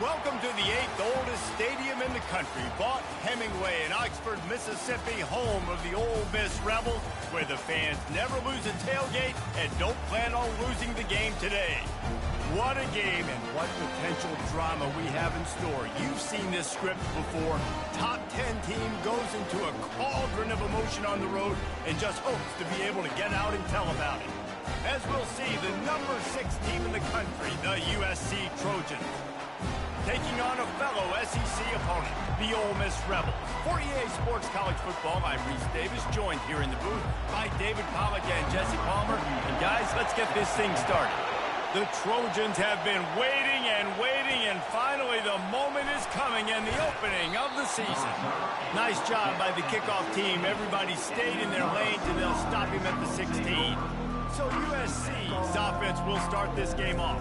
Welcome to the 8th oldest stadium in the country, Vaught Hemingway in Oxford, Mississippi, home of the Ole Miss Rebels, where the fans never lose a tailgate and don't plan on losing the game today. What a game and what potential drama we have in store. You've seen this script before. Top 10 team goes into a cauldron of emotion on the road and just hopes to be able to get out and tell about it. As we'll see, the number 6 team in the country, the USC Trojans, taking on a fellow SEC opponent, the Ole Miss Rebels. For EA Sports College Football, I'm Reese Davis, joined here in the booth by David Pollack and Jesse Palmer. And guys, let's get this thing started. The Trojans have been waiting, and finally the moment is coming and the opening of the season. Nice job by the kickoff team. Everybody stayed in their lanes and they'll stop him at the 16. So USC's offense will start this game off.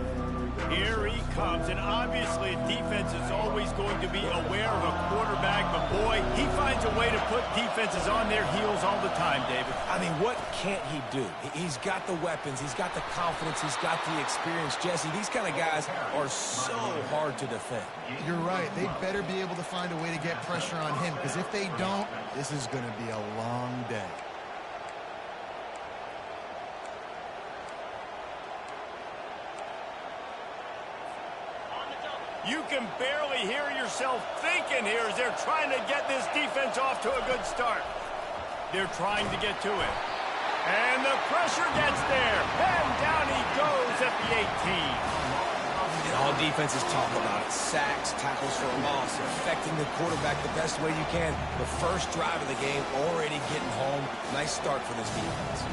Here he comes, and obviously defense is always going to be aware of a quarterback, but boy, he finds a way to put defenses on their heels all the time, David. I mean, what can't he do? He's got the weapons, he's got the confidence, he's got the experience. Jesse, these kind of guys are so hard to defend. You're right. They better be able to find a way to get pressure on him, because if they don't, this is going to be a long day. You can barely hear yourself thinking here as they're trying to get this defense off to a good start. They're trying to get to it. And the pressure gets there. And down he goes at the 18. And all defenses talk about it. Sacks, tackles for a loss, affecting the quarterback the best way you can. The first drive of the game, already getting home. Nice start for this defense.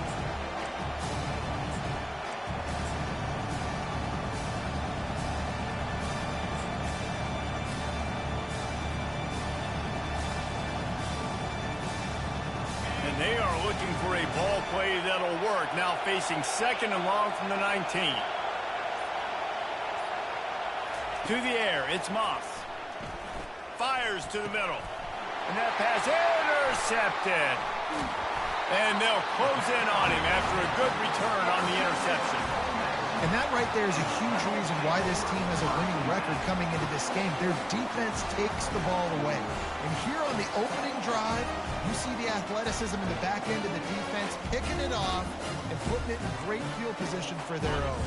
They are looking for a ball play that'll work. Now facing 2nd and long from the 19. To the air, it's Moss. Fires to the middle. And that pass intercepted. And they'll close in on him after a good return on the interception. And that right there is a huge reason why this team has a winning record coming into this game. Their defense takes the ball away. And here on the opening drive, you see the athleticism in the back end of the defense, picking it off and putting it in great field position for their own.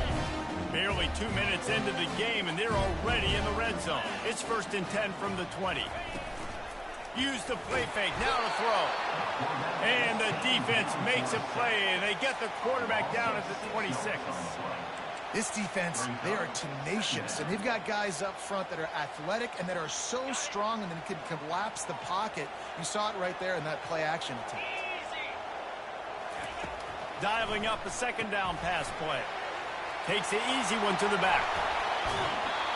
Barely 2 minutes into the game, and they're already in the red zone. It's 1st and 10 from the 20. Use the play fake, now to throw. And the defense makes a play, and they get the quarterback down at the 26. This defense, they are tenacious, and they've got guys up front that are athletic and that are so strong and then can collapse the pocket. You saw it right there in that play-action attempt. Dialing up a 2nd down pass play. Takes the easy one to the back.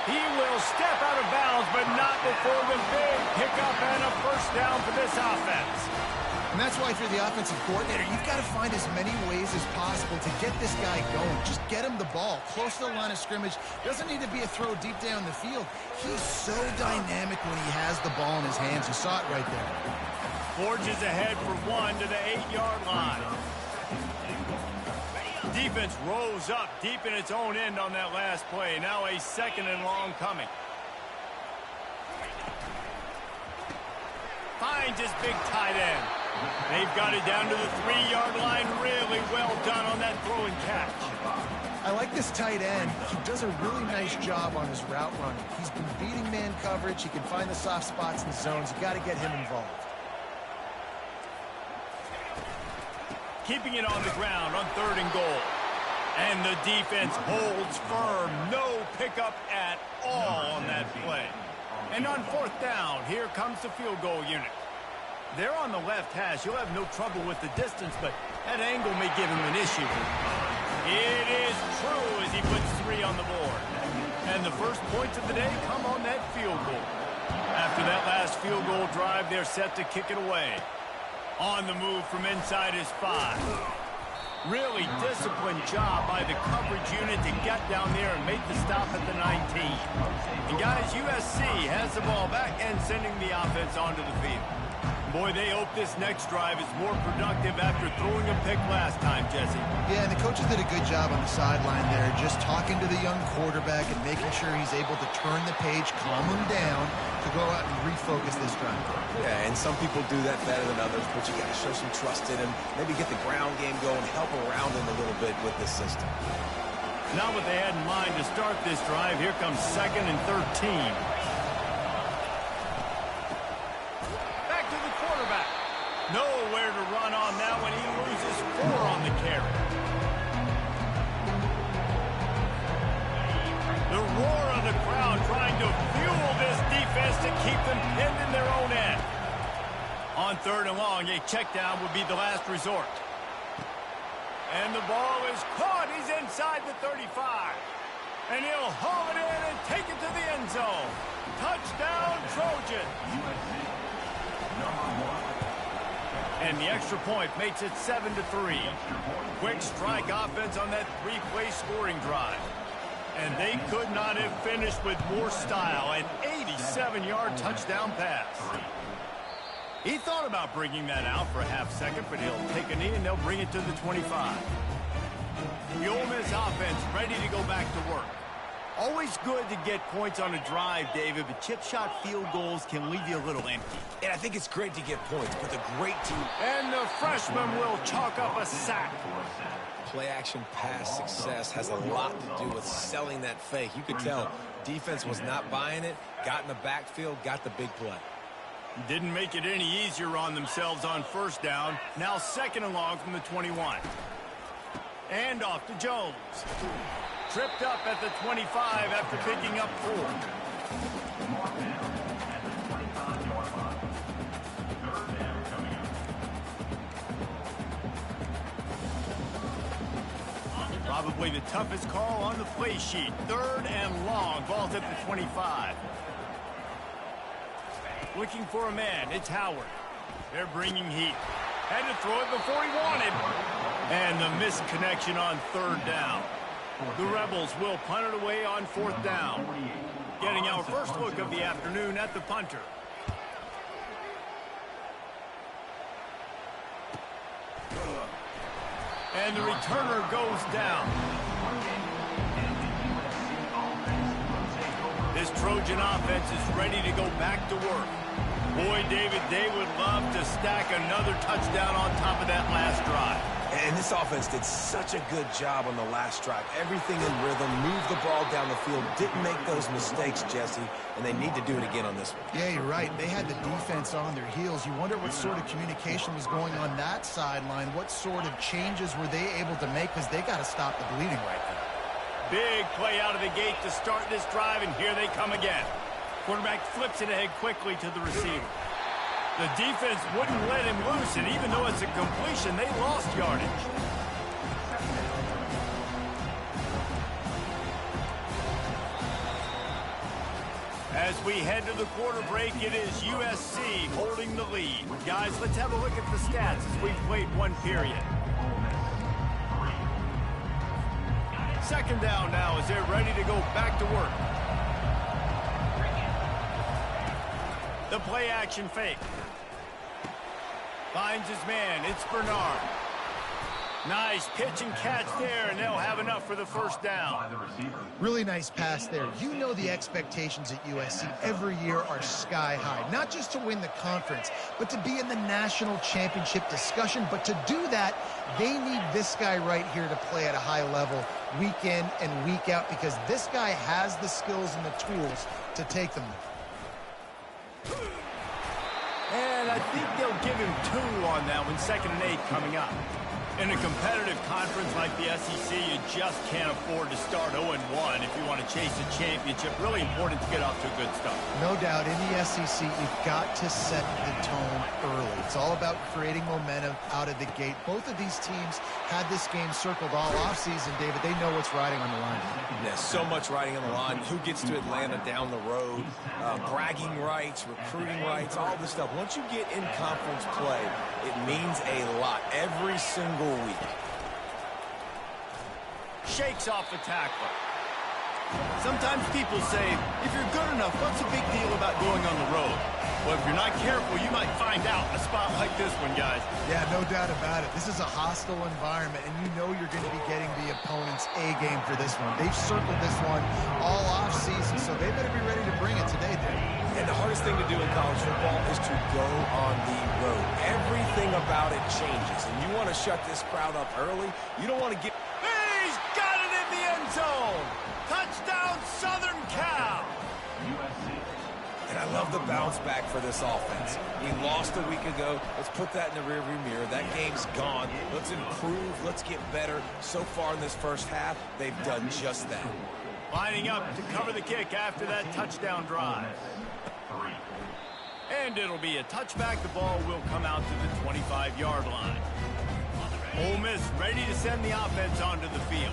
He will step out of bounds, but not before the big pickup and a 1st down for this offense. And that's why if you're the offensive coordinator, you've got to find as many ways as possible to get this guy going. Just get him the ball close to the line of scrimmage. Doesn't need to be a throw deep down the field. He's so dynamic when he has the ball in his hands. You saw it right there. Forges ahead for 1 to the 8-yard line. Defense rolls up deep in its own end on that last play. Now a 2nd and long coming. Finds his big tight end. They've got it down to the 3-yard line. Really well done on that throw and catch. I like this tight end. He does a really nice job on his route running. He's been beating man coverage. He can find the soft spots in the zones. You got to get him involved. Keeping it on the ground on 3rd and goal. And the defense holds firm. No pickup at all on that play. And on 4th down, here comes the field goal unit. They're on the left hash. You'll have no trouble with the distance, but that angle may give him an issue. It is true as he puts 3 on the board. And the first points of the day come on that field goal. After that last field goal drive, they're set to kick it away. On the move from inside his 5. Really disciplined job by the coverage unit to get down there and make the stop at the 19. And guys, USC has the ball back and sending the offense onto the field. Boy, they hope this next drive is more productive after throwing a pick last time, Jesse. Yeah, and the coaches did a good job on the sideline there, just talking to the young quarterback and making sure he's able to turn the page, calm him down, to go out and refocus this drive. Yeah, and some people do that better than others, but you got to show some trust in him, maybe get the ground game going, help around him a little bit with this system. Not what they had in mind to start this drive. Here comes 2nd and 13. Nowhere to run on that when he loses 4 on the carry. The roar of the crowd trying to fuel this defense to keep them pinned in their own end. On 3rd and long, a check down would be the last resort. And the ball is caught. He's inside the 35. And he'll haul it in and take it to the end zone. Touchdown, Trojan. And the extra point makes it 7-3. Quick strike offense on that 3-play scoring drive. And they could not have finished with more style. An 87-yard touchdown pass. He thought about bringing that out for a half second, but he'll take a knee and they'll bring it to the 25. The Ole Miss offense ready to go back to work. Always good to get points on a drive, David, but chip shot field goals can leave you a little empty. And I think it's great to get points, but the great team. And the freshman will chalk up a sack. Play-action pass success has a lot to do with selling that fake. You could tell defense was not buying it, got in the backfield, got the big play. Didn't make it any easier on themselves on 1st down. Now 2nd and long from the 21. And off to Jones. Tripped up at the 25 after picking up 4. Probably the toughest call on the play sheet. 3rd and long. Ball's at the 25. Looking for a man. It's Howard. They're bringing heat. Had to throw it before he wanted. And the missed connection on 3rd down. The Rebels will punt it away on 4th down. Getting our first look of the afternoon at the punter. And the returner goes down. This Trojan offense is ready to go back to work. Boy, David, they would love to stack another touchdown on top of that last drive. And this offense did such a good job on the last drive. Everything in rhythm, moved the ball down the field, didn't make those mistakes, Jesse, and they need to do it again on this one. Yeah, you're right. They had the defense on their heels. You wonder what sort of communication was going on that sideline. What sort of changes were they able to make, because they got to stop the bleeding right now. Big play out of the gate to start this drive, and here they come again. Quarterback flips it ahead quickly to the receiver. The defense wouldn't let him loose, and even though it's a completion, they lost yardage. As we head to the quarter break, it is USC holding the lead. Guys, let's have a look at the stats as we've played one period. 2nd down now as they're ready to go back to work. The play action fake. Finds his man. It's Bernard. Nice pitch and catch there, and they'll have enough for the 1st down. Really nice pass there. You know the expectations at USC every year are sky high. Not just to win the conference, but to be in the national championship discussion. But to do that, they need this guy right here to play at a high level week in and week out, because this guy has the skills and the tools to take them. And I think they'll give him 2 on that one. 2nd and 8 coming up. In a competitive conference like the SEC, you just can't afford to start 0-1 if you want to chase a championship. Really important to get off to a good start. No doubt, in the SEC, you've got to set the tone early. It's all about creating momentum out of the gate. Both of these teams had this game circled all offseason, David. They know what's riding on the line. Yeah, so much riding on the line. Who gets to Atlanta down the road? Bragging rights, recruiting rights, all this stuff. Once you get in conference play, it means a lot every single week. Shakes off the tackler. Sometimes people say, if you're good enough, what's the big deal about going on the road? Well, if you're not careful, you might find out a spot like this one, guys. Yeah, no doubt about it. This is a hostile environment, and you know you're going to be getting the opponent's A game for this one. They've circled this one all off-season, so they better be ready to bring it today, dude. And the hardest thing to do in college football is to go on the road. Everything about it changes, and you want to shut this crowd up early. You don't want to get... He's got it in the end zone. Touchdown, Southern Cal. And I love the bounce back for this offense. We lost a week ago. Let's put that in the rearview mirror. That game's gone. Let's improve. Let's get better. So far in this first half, they've done just that. Lining up to cover the kick after that touchdown drive. And it'll be a touchback. The ball will come out to the 25-yard line. Ole Miss ready to send the offense onto the field.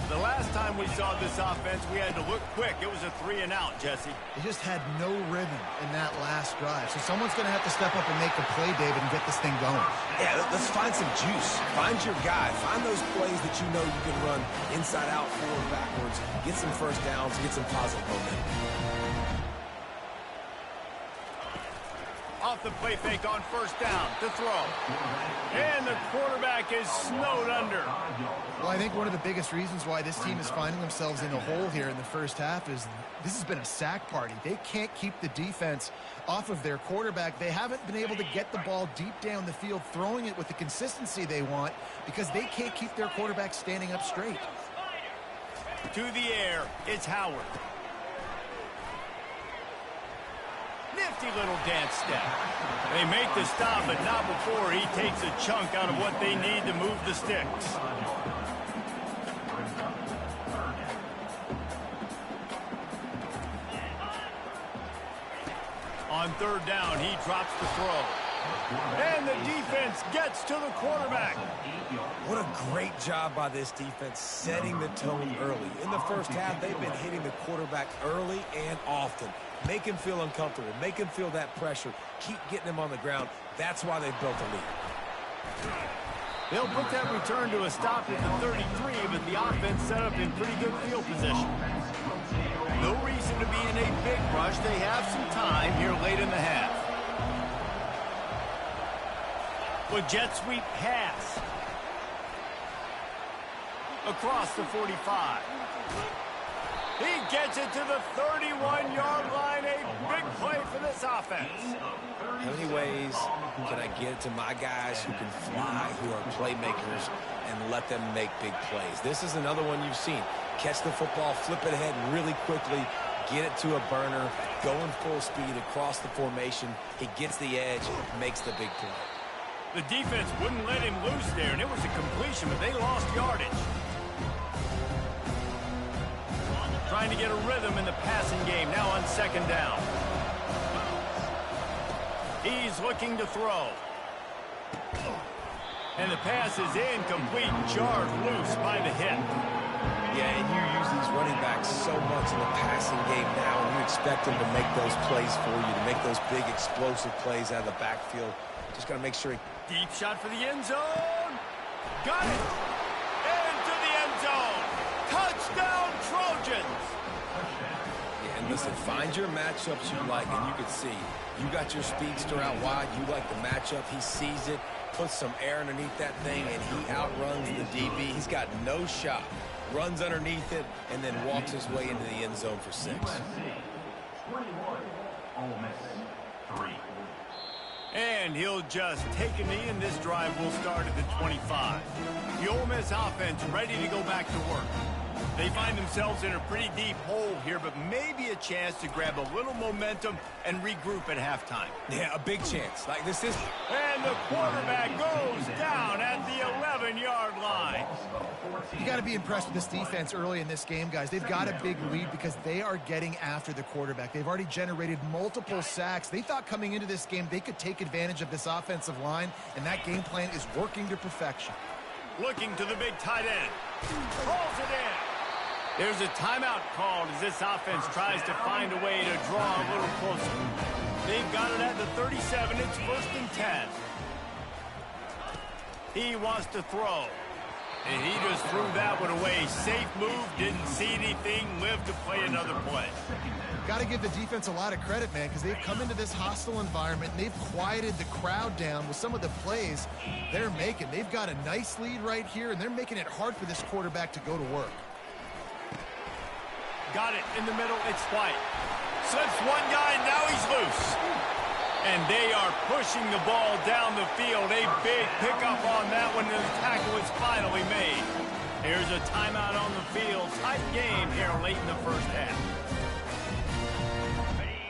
The last time we saw this offense, we had to look quick. It was a 3-and-out, Jesse. They just had no rhythm in that last drive. So someone's going to have to step up and make a play, David, and get this thing going. Yeah, let's find some juice. Find your guy. Find those plays that you know you can run inside out, forward, backwards. Get some first downs. Get some positive momentum. Off the play fake on first down to throw. And the quarterback is snowed under. Well, I think one of the biggest reasons why this team is finding themselves in a hole here in the first half is this has been a sack party. They can't keep the defense off of their quarterback. They haven't been able to get the ball deep down the field, throwing it with the consistency they want because they can't keep their quarterback standing up straight. To the air, it's Howard. Nifty little dance step. They make the stop, but not before he takes a chunk out of what they need to move the sticks. On third down, he drops the throw. And the defense gets to the quarterback. What a great job by this defense setting the tone early. In the first half, they've been hitting the quarterback early and often. Make him feel uncomfortable. Make him feel that pressure. Keep getting him on the ground. That's why they've built a lead. They'll put that return to a stop at the 33, but the offense set up in pretty good field position. No reason to be in a big rush. They have some time here late in the half. With jet sweep pass. Across the 45. He gets it to the 31-yard line. A big play for this offense. How many ways can I get it to my guys who can fly, who are playmakers, and let them make big plays? This is another one you've seen. Catch the football, flip it ahead really quickly, get it to a burner, going full speed across the formation. He gets the edge, makes the big play. The defense wouldn't let him loose there, and it was a completion, but they lost yardage. Trying to get a rhythm in the passing game, now on second down. He's looking to throw. And the pass is incomplete, jarred loose by the hit. Yeah, and you use these running backs so much in the passing game now, and you expect them to make those plays for you, to make those big explosive plays out of the backfield. Just got to make sure he... Deep shot for the end zone. Got it. Into the end zone. Touchdown, Trojans. Yeah, and listen, find your matchups you like, and you can see. You got your speedster out wide. You like the matchup. He sees it, puts some air underneath that thing, and he outruns the DB. He's got no shot. Runs underneath it, and then walks his way into the end zone for 6. 21, Ole Miss 3. And he'll just take a knee, and this drive will start at the 25. The Ole Miss offense ready to go back to work. They find themselves in a pretty deep hole here, but maybe a chance to grab a little momentum and regroup at halftime. Yeah, a big chance. Like this is... And the quarterback goes down at the 11-yard line. You got to be impressed with this defense early in this game, guys. They've got a big lead because they are getting after the quarterback. They've already generated multiple sacks. They thought coming into this game they could take advantage of this offensive line, and that game plan is working to perfection. Looking to the big tight end. Rolls it in. There's a timeout called as this offense tries to find a way to draw a little closer. They've got it at the 37. It's 1st and 10. He wants to throw. And he just threw that one away. Safe move, didn't see anything, lived to play another play. Got to give the defense a lot of credit, man, because they've come into this hostile environment and they've quieted the crowd down with some of the plays they're making. They've got a nice lead right here, and they're making it hard for this quarterback to go to work. Got it in the middle. It's White. Slips one guy, now he's loose. And they are pushing the ball down the field. A big pickup on that one, and the tackle is finally made. Here's a timeout on the field. Tight game here late in the first half.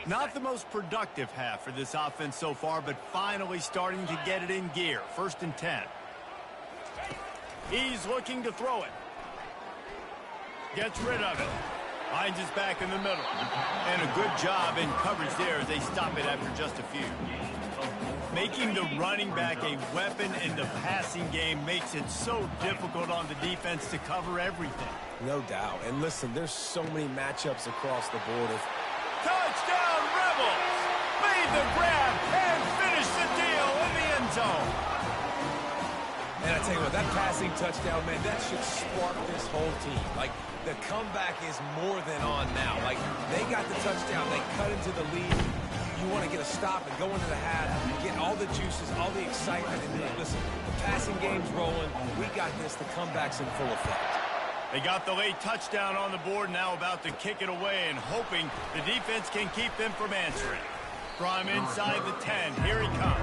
Not the most productive half for this offense so far, but finally starting to get it in gear. 1st and 10. He's looking to throw it. Gets rid of it. Finds his back in the middle. And a good job in coverage there as they stop it after just a few. Making the running back a weapon in the passing game makes it so difficult on the defense to cover everything. No doubt. And listen, there's so many matchups across the board. Touchdown, Rebels! Made the grab and finished the deal in the end zone. And I tell you what, that passing touchdown, man, that should spark this whole team. Like, the comeback is more than on now. Like, they got the touchdown. They cut into the lead. You want to get a stop and go into the half, get all the juices, all the excitement. And listen, the passing game's rolling. We got this. The comeback's in full effect. They got the late touchdown on the board, now about to kick it away and hoping the defense can keep them from answering. From inside the 10, here he comes.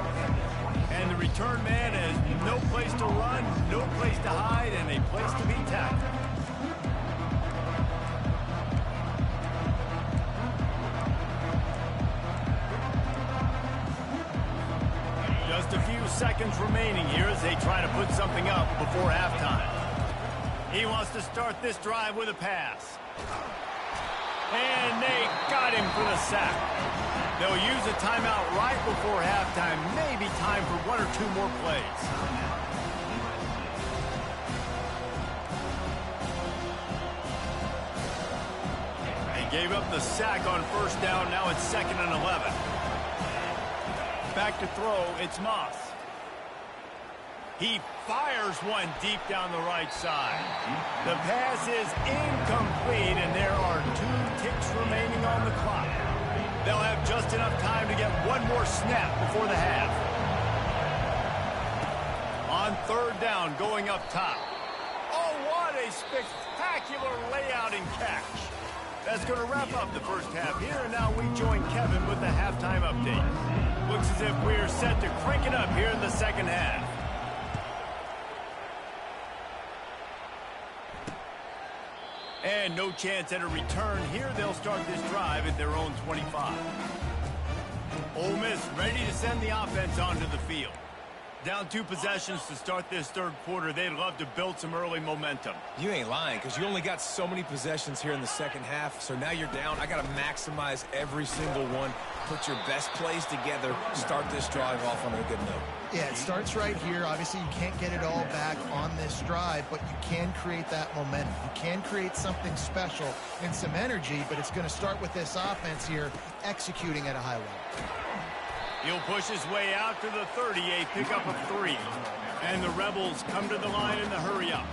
And the return man has no place to run, no place to hide, and a place to be tackled. Just a few seconds remaining here as they try to put something up before halftime. He wants to start this drive with a pass. And they got him for the sack. They'll use a timeout right before halftime. Maybe time for 1 or 2 more plays. They gave up the sack on 1st down. Now it's 2nd and 11. Back to throw, it's Moss. He fires one deep down the right side. The pass is incomplete, and there are 2 ticks remaining on the clock. They'll have just enough time to get one more snap before the half. On 3rd down, going up top. Oh, what a spectacular layout and catch. That's going to wrap up the first half here, and now we join Kevin with the halftime update. Looks as if we're set to crank it up here in the second half. And no chance at a return here. They'll start this drive at their own 25. Ole Miss ready to send the offense onto the field. Down 2 possessions to start this 3rd quarter. They'd love to build some early momentum. You ain't lying, because you only got so many possessions here in the second half. So now you're down. I got to maximize every single one. Put your best plays together. Start this drive off on a good note. Yeah, it starts right here. Obviously, you can't get it all back on this drive, but you can create that momentum. You can create something special and some energy, but it's going to start with this offense here executing at a high level. He'll push his way out to the 30, a pickup of 3. And the Rebels come to the line in the hurry-up.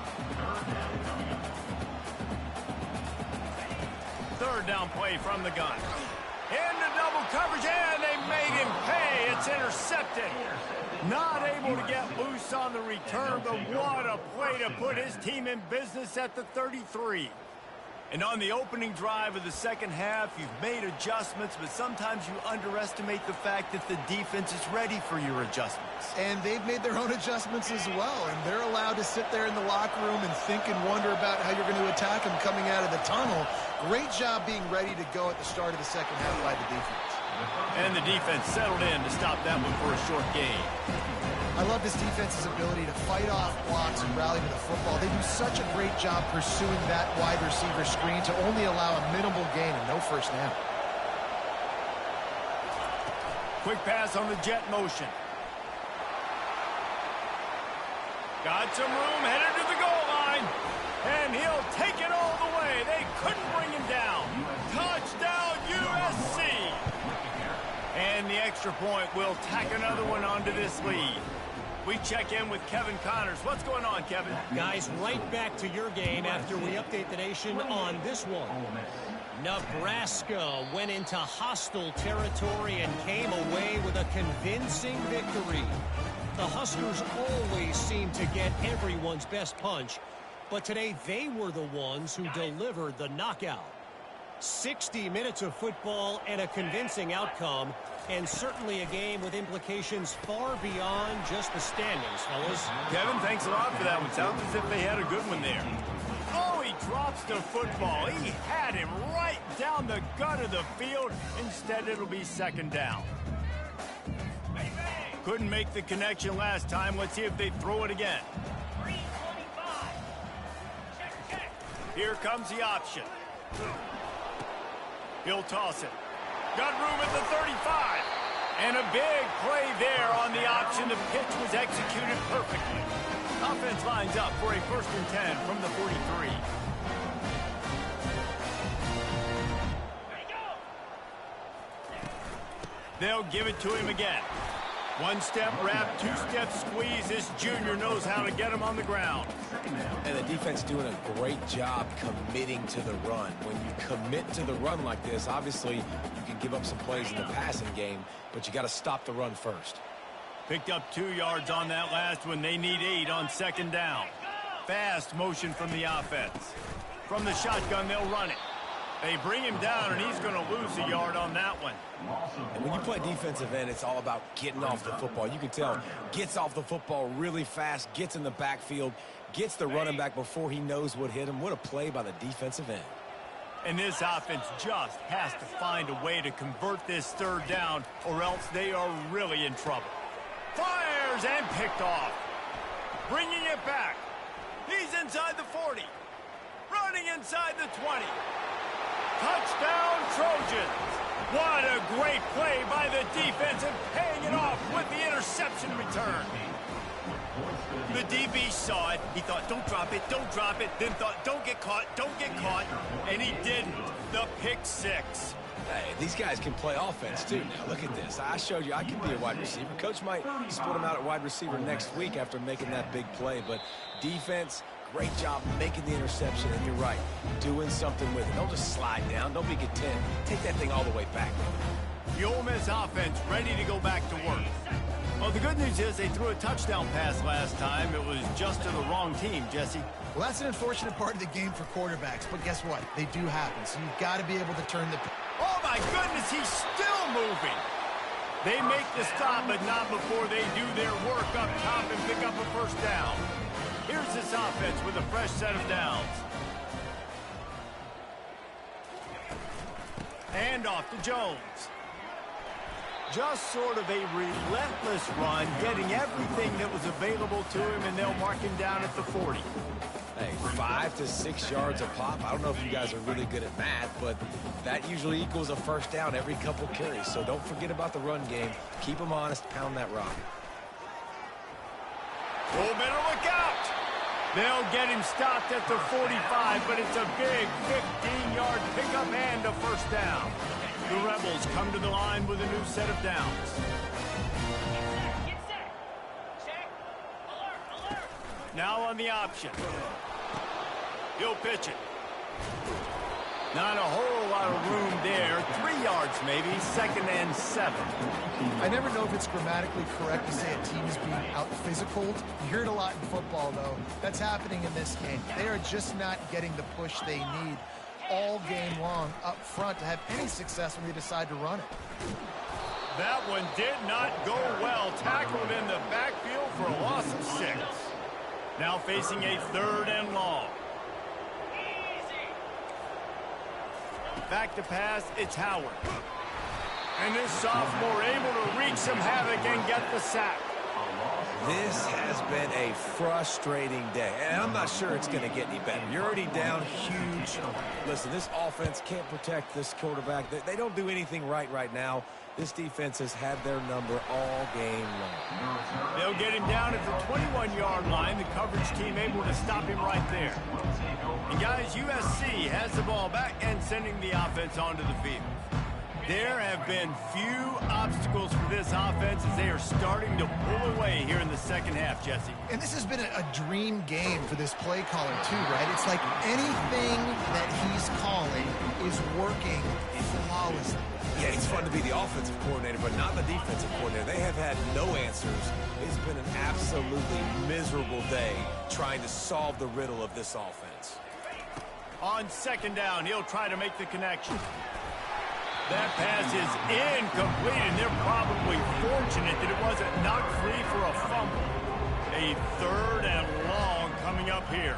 3rd down play from the gun. Into double coverage, and they made him pay. It's intercepted. Not able to get loose on the return, but what a play to put his team in business at the 33. And on the opening drive of the second half, you've made adjustments, but sometimes you underestimate the fact that the defense is ready for your adjustments. And they've made their own adjustments as well, and they're allowed to sit there in the locker room and think and wonder about how you're going to attack them coming out of the tunnel. Great job being ready to go at the start of the second half by the defense. And the defense settled in to stop that one for a short gain. I love this defense's ability to fight off blocks and rally to the football. They do such a great job pursuing that wide receiver screen to only allow a minimal gain and no first down. Quick pass on the jet motion. Got some room, headed to the goal line. And he'll take it all the way. They couldn't bring him down. Touchdown, USC. And the extra point will tack another one onto this lead. We check in with Kevin Connors. What's going on, Kevin? Guys, right back to your game after we update the nation on this one. Nebraska went into hostile territory and came away with a convincing victory. The Huskers always seem to get everyone's best punch, but today they were the ones who delivered the knockout. 60 minutes of football and a convincing outcome, and certainly a game with implications far beyond just the standings, fellas. Kevin, thanks a lot for that one. Sounds as if they had a good one there. Oh, he drops the football. He had him right down the gut of the field. Instead, it'll be second down. Couldn't make the connection last time. Let's see if they throw it again. Here comes the option. He'll toss it. Got room at the 35. And a big play there on the option. The pitch was executed perfectly. Offense lines up for a 1st and 10 from the 43. They'll give it to him again. 1-step wrap, 2-step squeeze. This junior knows how to get him on the ground. And the defense doing a great job committing to the run. When you commit to the run like this, obviously you can give up some plays in the passing game, but you got to stop the run first. Picked up 2 yards on that last one. They need 8 on second down. Fast motion from the offense. From the shotgun, they'll run it. They bring him down, and he's going to lose a yard on that one. And when you play defensive end, it's all about getting off the football. You can tell, gets off the football really fast, gets in the backfield, gets the running back before he knows what hit him. What a play by the defensive end. And this offense just has to find a way to convert this 3rd down, or else they are really in trouble. Fires and picked off. Bringing it back. He's inside the 40. Running inside the 20. Touchdown, Trojans. What a great play by the defense and paying it off with the interception return. The DB saw it. He thought, don't drop it, don't drop it. Then thought, don't get caught, and he didn't. The pick 6. Hey, these guys can play offense, too. Now, look at this. I showed you I can be a wide receiver. Coach might split him out at wide receiver next week after making that big play. But defense, great job making the interception. And you're right, doing something with it. Don't just slide down. Don't be content. Take that thing all the way back. The Ole Miss offense ready to go back to work. Well, the good news is they threw a touchdown pass last time. It was just to the wrong team, Jesse. Well, that's an unfortunate part of the game for quarterbacks, but guess what? They do happen, so you've got to be able to turn the... Oh, my goodness, he's still moving. They make the stop, but not before they do their work up top and pick up a 1st down. Here's this offense with a fresh set of downs. And off to Jones. Just sort of a relentless run, getting everything that was available to him, and they'll mark him down at the 40. Hey, 5 to 6 yards a pop. I don't know if you guys are really good at math, but that usually equals a 1st down every couple carries. So don't forget about the run game. Keep them honest. Pound that rock. Oh, better look out. They'll get him stopped at the 45, but it's a big 15-yard pickup and a 1st down. The Rebels come to the line with a new set of downs. Get set. Check. Alert. Now on the option. He'll pitch it. Not a whole lot of room there. 3 yards maybe. 2nd and 7. I never know if it's grammatically correct to say a team is being out-physicaled. You hear it a lot in football, though. That's happening in this game. They are just not getting the push they need all game long up front to have any success when they decide to run it. That one did not go well. Tackled in the backfield for a loss of 6. Now facing a 3rd and long. Back to pass, it's Howard. And this sophomore able to wreak some havoc and get the sack. This has been a frustrating day, and I'm not sure it's going to get any better. You're already down huge. Listen, this offense can't protect this quarterback. They don't do anything right now. This defense has had their number all game long. They'll get him down at the 21-yard line. The coverage team able to stop him right there. And guys, USC has the ball back and sending the offense onto the field. There have been few obstacles for this offense as they are starting to pull away here in the second half, Jesse. And this has been a dream game for this play caller too, right? It's like anything that he's calling is working flawlessly. Yeah, it's fun to be the offensive coordinator, but not the defensive coordinator. They have had no answers. It's been an absolutely miserable day trying to solve the riddle of this offense. On second down, he'll try to make the connection. That pass is incomplete, and they're probably fortunate that it wasn't knocked free for a fumble. A third and long coming up here.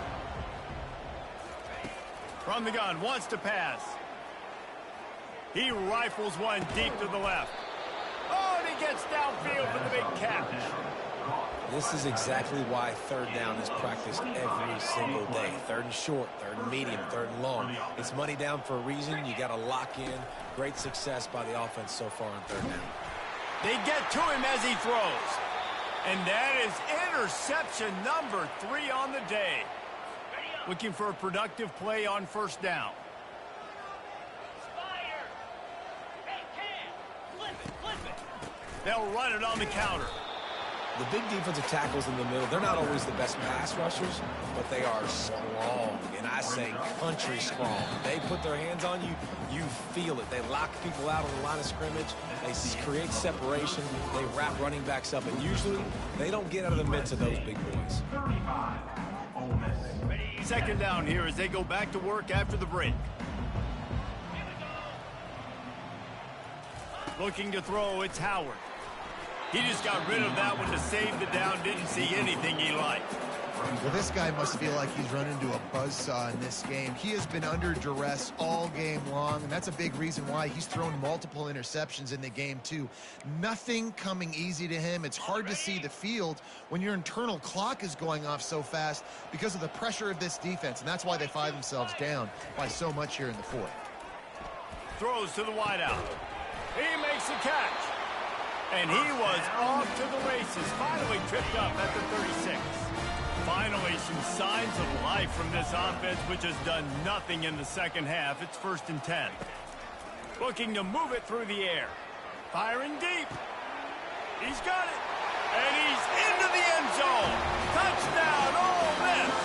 From the gun, wants to pass. He rifles one deep to the left. Oh, and he gets downfield for the big catch. This is exactly why third down is practiced every single day. Third and short, third and medium, third and long. It's money down for a reason. You got to lock in. Great success by the offense so far on third down. They get to him as he throws. And that is interception number 3 on the day. Looking for a productive play on first down. Fire! Hey, Cam! Flip it! They'll run it on the counter. The big defensive tackles in the middle, they're not always the best pass rushers, but they are strong, and I say country strong. They put their hands on you, you feel it. They lock people out on the line of scrimmage. They create separation. They wrap running backs up, and usually they don't get out of the midst of those big boys. 35, Ole Miss. Second down here as they go back to work after the break. Looking to throw, it's Howard. He just got rid of that one to save the down. Didn't see anything he liked. Well, this guy must feel like he's run into a buzzsaw in this game. He has been under duress all game long, and that's a big reason why he's thrown multiple interceptions in the game, too. Nothing coming easy to him. It's hard to see the field when your internal clock is going off so fast because of the pressure of this defense, and that's why they find themselves down by so much here in the fourth. Throws to the wideout. He makes the catch. And he was off to the races, finally tripped up at the 36. Finally, some signs of life from this offense, which has done nothing in the second half. It's 1st and 10. Looking to move it through the air. Firing deep. He's got it. And he's into the end zone. Touchdown, Ole Miss.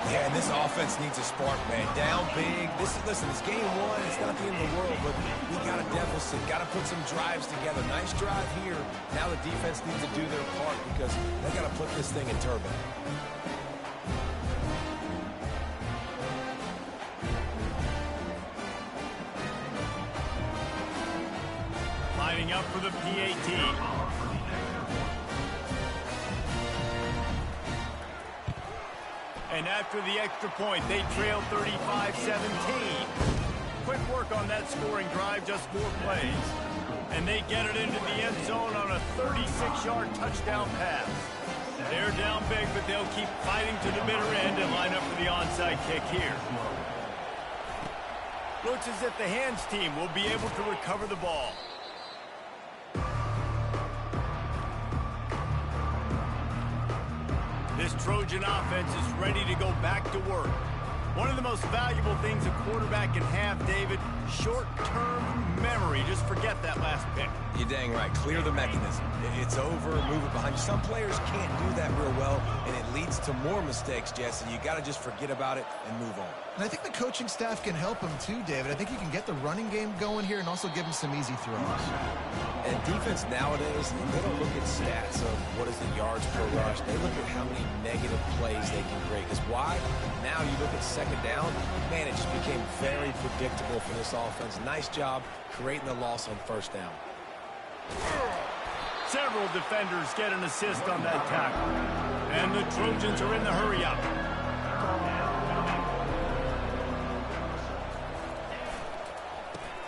Yeah, and this offense needs a spark, man. Down big. Listen, it's game 1. It's not the end of the world, but we got a deficit. Got to put some drives together. Nice drive here. Now the defense needs to do their part because they got to put this thing in turbo. Lining up for the PAT. And after the extra point, they trail 35-17. Quick work on that scoring drive, just 4 plays. And they get it into the end zone on a 36-yard touchdown pass. They're down big, but they'll keep fighting to the bitter end and line up for the onside kick here. Looks as if the hands team will be able to recover the ball. This Trojan offense is ready to go back to work. One of the most valuable things a quarterback can have, David, short-term memory. Just forget that last pick. You're dang right. Clear the mechanism. It's over. Move it behind you. Some players can't do that real well, and it leads to more mistakes, Jesse. You got to just forget about it and move on. And I think the coaching staff can help him too, David. I think you can get the running game going here and also give him some easy throws. And defense nowadays, they don't look at stats of what is the yards per rush. They look at how many negative plays they can create. Because why? Now you look at second down, man, it just became very predictable for this offense. Nice job creating the loss on first down. Several defenders get an assist on that tackle. And the Trojans are in the hurry-up.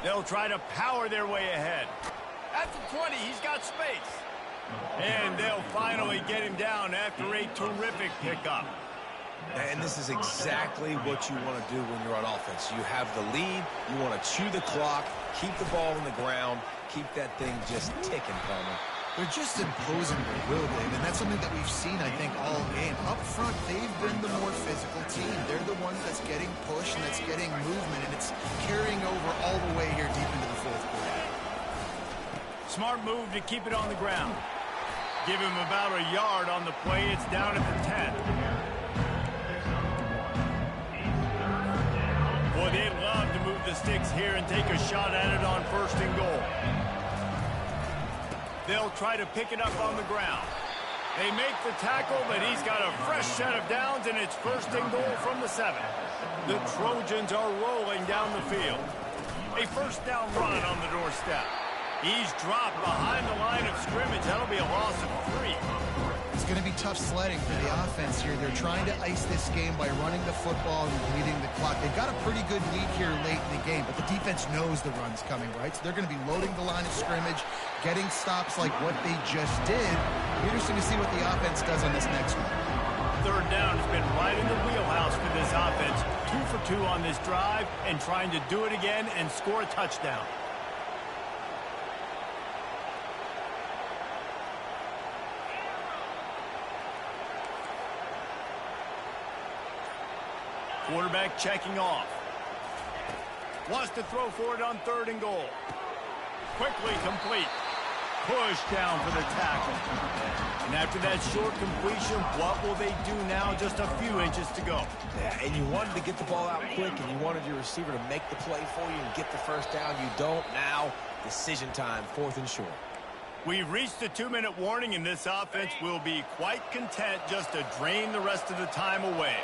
They'll try to power their way ahead. At the 20, he's got space. And they'll finally get him down after a terrific pickup. And this is exactly what you want to do when you're on offense. You have the lead. You want to chew the clock, keep the ball on the ground, keep that thing just ticking, Palmer. They're just imposing their will, Dave, and that's something that we've seen, I think, all game. Up front, they've been the more physical team. They're the ones that's getting pushed and that's getting movement, and it's carrying over all the way here deep into the fourth quarter. Smart move to keep it on the ground. Give him about a yard on the play. It's down at the 10. Boy, they'd love to move the sticks here and take a shot at it on 1st and goal. They'll try to pick it up on the ground. They make the tackle, but he's got a fresh set of downs, and it's 1st and goal from the 7. The Trojans are rolling down the field. A 1st down run on the doorstep. He's dropped behind the line of scrimmage. That'll be a loss of 3. It's going to be tough sledding for the offense here. They're trying to ice this game by running the football and bleeding the clock. They've got a pretty good lead here late in the game, but the defense knows the run's coming, right? So they're going to be loading the line of scrimmage, getting stops like what they just did. Interesting to see what the offense does on this next one. 3rd down has been right in the wheelhouse for this offense. 2 for 2 on this drive and trying to do it again and score a touchdown. Quarterback checking off. Wants to throw for it on 3rd and goal. Quickly complete. Push down for the tackle. And after that short completion, what will they do now? Just a few inches to go. Yeah, and you wanted to get the ball out quick, and you wanted your receiver to make the play for you and get the 1st down. You don't now. Decision time, 4th and short. We've reached the 2-minute warning, and this offense will be quite content just to drain the rest of the time away.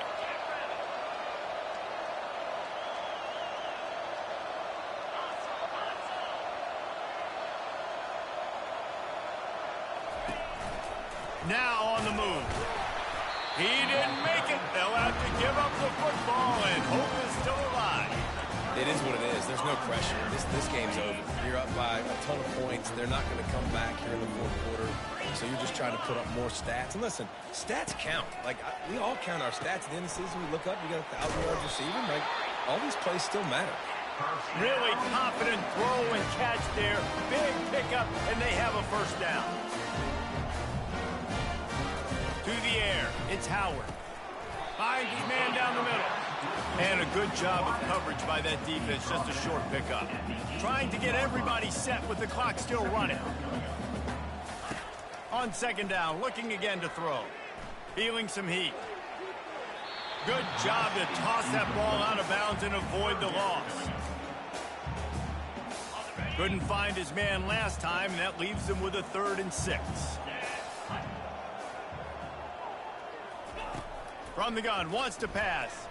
Now on the move. He didn't make it. They'll have to give up the football, and hope is still alive. It is what it is. There's no pressure. This game's over. You're up by a ton of points. They're not going to come back here in the 4th quarter. So you're just trying to put up more stats. And listen, stats count. Like, we all count our stats. At the end of the season, we look up, you got 1,000 yards receiving. Like, all these plays still matter. Really confident throw and catch there. Big pickup, and they have a 1st down. To the air, it's Howard. Finds his man down the middle. And a good job of coverage by that defense, just a short pickup. Trying to get everybody set with the clock still running. On 2nd down, looking again to throw. Feeling some heat. Good job to toss that ball out of bounds and avoid the loss. Couldn't find his man last time, and that leaves him with a 3rd and 6. From the gun, wants to pass.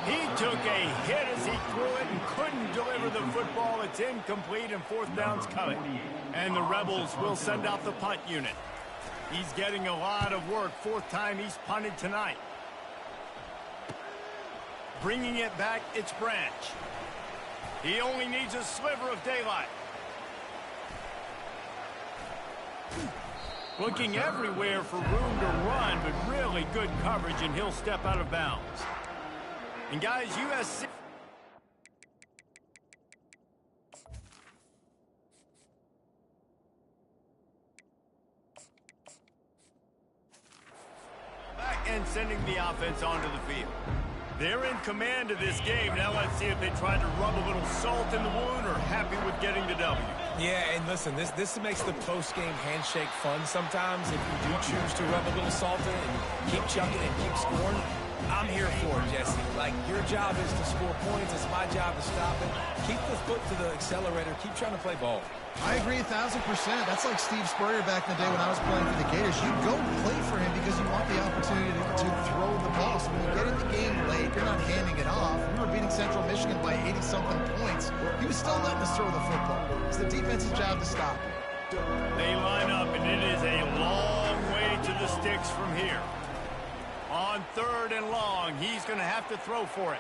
He took a hit as he threw it and couldn't deliver the football. It's incomplete, and 4th down's coming. And the Rebels will send out the punt unit. He's getting a lot of work. 4th time he's punted tonight. Bringing it back, it's Branch. He only needs a sliver of daylight. Looking everywhere for room to run, but really good coverage, and he'll step out of bounds. And guys, USC... back and sending the offense onto the field. They're in command of this game. Now let's see if they try to rub a little salt in the wound or happy with getting the W. Yeah, and listen, this makes the post-game handshake fun sometimes. If you do choose to rub a little salt in it and keep chucking and keep scoring, I'm here for it, Jesse. Like, your job is to score points. It's my job to stop it. Keep the foot to the accelerator. Keep trying to play ball. I agree 1,000%. That's like Steve Spurrier back in the day when I was playing for the Gators. You go play for him because you want the opportunity to throw the ball. So when you get in the game late, you're not handing it off. We were beating Central Michigan by 80-something points. He was still letting us throw the football. It's the defense's job to stop it. They line up, and it is a long way to the sticks from here. On 3rd and long, he's going to have to throw for it.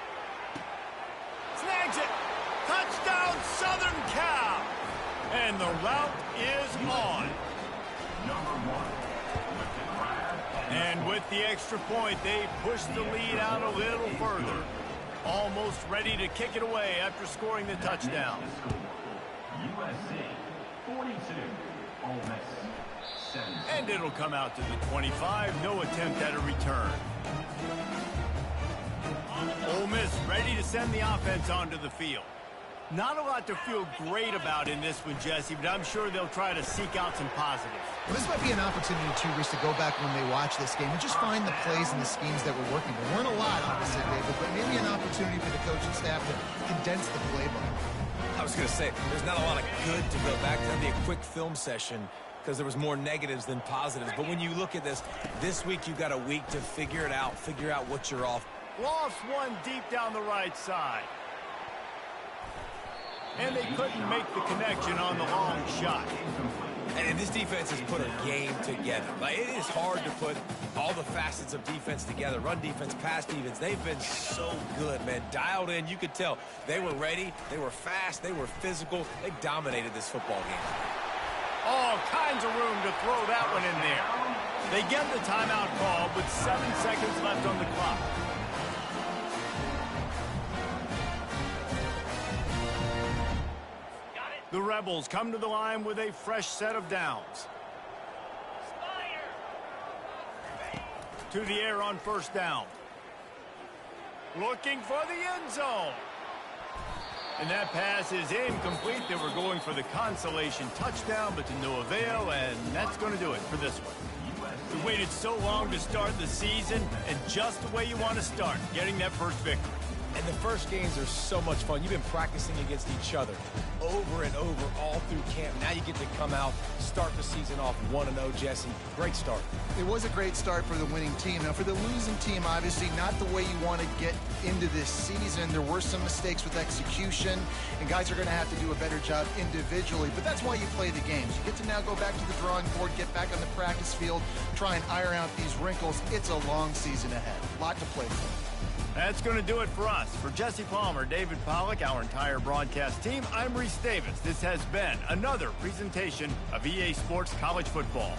Snags it. Touchdown, Southern Cal. And the route is on. And with the extra point, they push the lead out a little further. Almost ready to kick it away after scoring the touchdown. USC 42, Ole Miss 7. And it'll come out to the 25. No attempt at a return. Ole Miss ready to send the offense onto the field. Not a lot to feel great about in this one, Jesse, but I'm sure they'll try to seek out some positives. Well, this might be an opportunity, too, Rich, to go back when they watch this game and just find the plays and the schemes that were working. There weren't a lot, obviously, David, but maybe an opportunity for the coaching staff to condense the playbook. I was going to say, there's not a lot of good to go back to. That'd be a quick film session because there was more negatives than positives. But when you look at this week you've got a week to figure it out, figure out what you're off. Lost one deep down the right side. And they couldn't make the connection on the long shot. And this defense has put a game together. Like, it is hard to put all the facets of defense together. Run defense, pass defense. They've been so good, man. Dialed in. You could tell they were ready. They were fast. They were physical. They dominated this football game. All kinds of room to throw that one in there. They get the timeout call with 7 seconds left on the clock. The Rebels come to the line with a fresh set of downs. To the air on first down. Looking for the end zone. And that pass is incomplete. They were going for the consolation touchdown, but to no avail, and that's going to do it for this one. We waited so long to start the season, and just the way you want to start, getting that first victory. And the first games are so much fun. You've been practicing against each other over and over all through camp. Now you get to come out, start the season off 1-0, Jesse. Great start. It was a great start for the winning team. Now, for the losing team, obviously not the way you want to get into this season. There were some mistakes with execution, and guys are going to have to do a better job individually. But that's why you play the games. You get to now go back to the drawing board, get back on the practice field, try and iron out these wrinkles. It's a long season ahead. A lot to play for. That's going to do it for us. For Jesse Palmer, David Pollack, our entire broadcast team, I'm Reese Davis. This has been another presentation of EA Sports College Football.